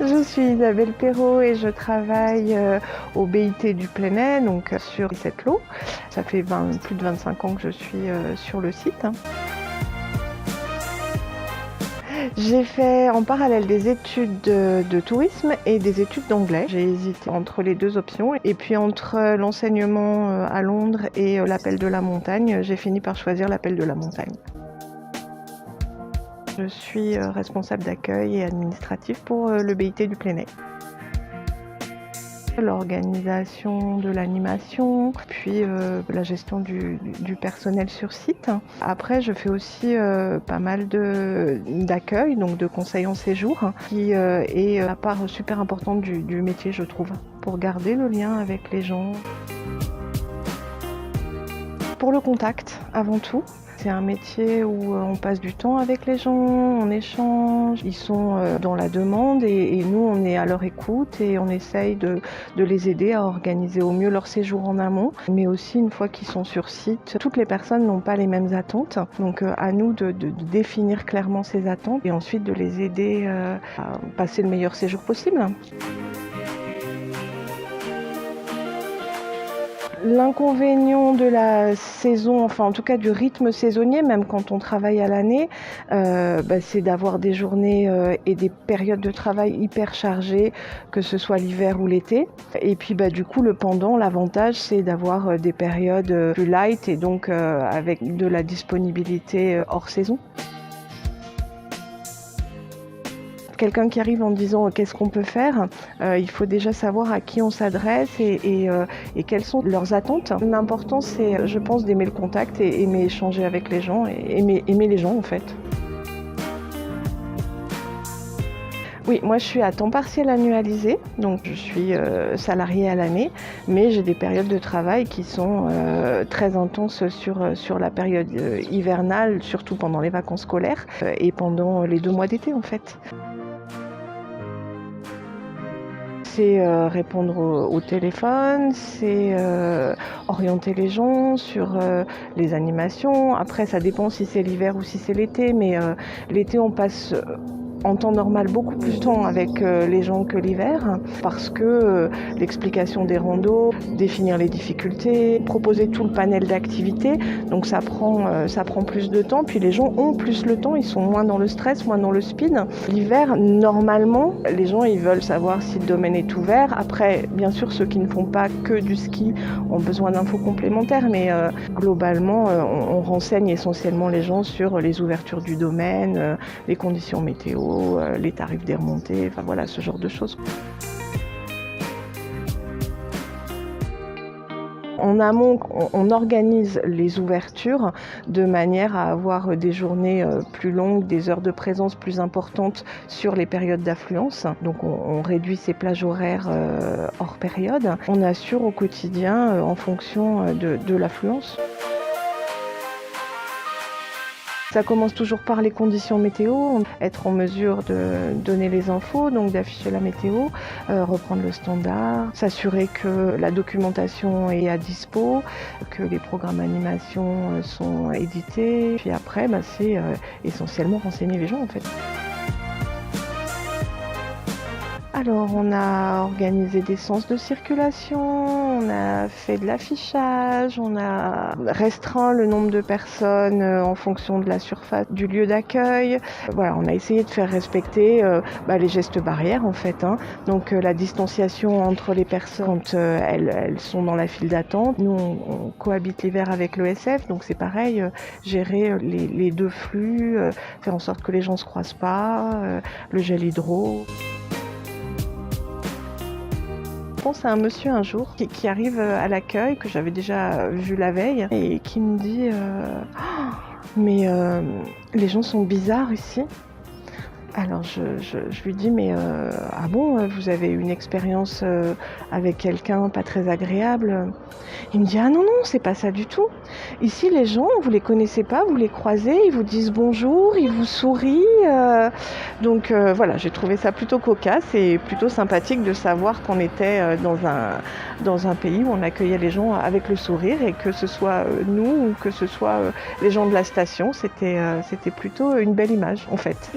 Je suis Isabelle Perrault et je travaille au BIT du Plenay, donc sur cette lot. Ça fait plus de 25 ans que je suis sur le site. J'ai fait en parallèle des études de tourisme et des études d'anglais. J'ai hésité entre les deux options et puis entre l'enseignement à Londres et l'appel de la montagne, j'ai fini par choisir l'appel de la montagne. Je suis responsable d'accueil et administratif pour le BIT du Plenay. L'organisation de l'animation, puis la gestion du personnel sur site. Après, je fais aussi pas mal d'accueil, donc de conseil en séjour, qui est la part super importante du métier, je trouve, pour garder le lien avec les gens. Pour le contact, avant tout. C'est un métier où on passe du temps avec les gens, on échange, ils sont dans la demande et nous on est à leur écoute et on essaye de les aider à organiser au mieux leur séjour en amont. Mais aussi une fois qu'ils sont sur site, toutes les personnes n'ont pas les mêmes attentes. Donc à nous de définir clairement ces attentes et ensuite de les aider à passer le meilleur séjour possible. L'inconvénient de la saison, enfin en tout cas du rythme saisonnier, même quand on travaille à l'année, c'est d'avoir des journées et des périodes de travail hyper chargées, que ce soit l'hiver ou l'été. Et puis du coup le pendant, l'avantage c'est d'avoir des périodes plus light et donc avec de la disponibilité hors saison. Quelqu'un qui arrive en disant qu'est-ce qu'on peut faire, il faut déjà savoir à qui on s'adresse et quelles sont leurs attentes. L'important c'est, je pense, d'aimer le contact et aimer échanger avec les gens et aimer les gens en fait. Oui, moi je suis à temps partiel annualisé, donc je suis salariée à l'année, mais j'ai des périodes de travail qui sont très intenses sur la période hivernale, surtout pendant les vacances scolaires et pendant les 2 mois d'été en fait. C'est répondre au téléphone, c'est orienter les gens sur les animations. Après, ça dépend si c'est l'hiver ou si c'est l'été, mais l'été, on passe en temps normal beaucoup plus de temps avec les gens que l'hiver parce que l'explication des randos, définir les difficultés, proposer tout le panel d'activités, donc ça prend plus de temps, puis les gens ont plus le temps, ils sont moins dans le stress, moins dans le speed. L'hiver, normalement, les gens ils veulent savoir si le domaine est ouvert. Après, bien sûr, ceux qui ne font pas que du ski ont besoin d'infos complémentaires, mais globalement, on renseigne essentiellement les gens sur les ouvertures du domaine, les conditions météo, les tarifs des remontées, enfin voilà, ce genre de choses. En amont, on organise les ouvertures de manière à avoir des journées plus longues, des heures de présence plus importantes sur les périodes d'affluence. Donc on réduit ces plages horaires hors période. On assure au quotidien en fonction de l'affluence. Ça commence toujours par les conditions météo, être en mesure de donner les infos, donc d'afficher la météo, reprendre le standard, s'assurer que la documentation est à dispo, que les programmes d'animation sont édités. Puis après, c'est essentiellement renseigner les gens en fait. Alors, on a organisé des sens de circulation, on a fait de l'affichage, on a restreint le nombre de personnes en fonction de la surface du lieu d'accueil. Voilà, on a essayé de faire respecter les gestes barrières en fait. Donc la distanciation entre les personnes quand elles sont dans la file d'attente. Nous, on cohabite l'hiver avec l'ESF, donc c'est pareil, gérer les deux flux, faire en sorte que les gens ne se croisent pas, le gel hydro. Je pense à un monsieur un jour qui arrive à l'accueil, que j'avais déjà vu la veille, et qui me dit mais les gens sont bizarres ici. Alors je lui dis mais ah bon, vous avez eu une expérience avec quelqu'un pas très agréable? Il me dit ah non, c'est pas ça du tout. Ici les gens, vous les connaissez pas, vous les croisez, ils vous disent bonjour, ils vous sourient. Donc voilà, j'ai trouvé ça plutôt cocasse et plutôt sympathique de savoir qu'on était dans un pays où on accueillait les gens avec le sourire et que ce soit nous ou que ce soit les gens de la station, c'était plutôt une belle image en fait.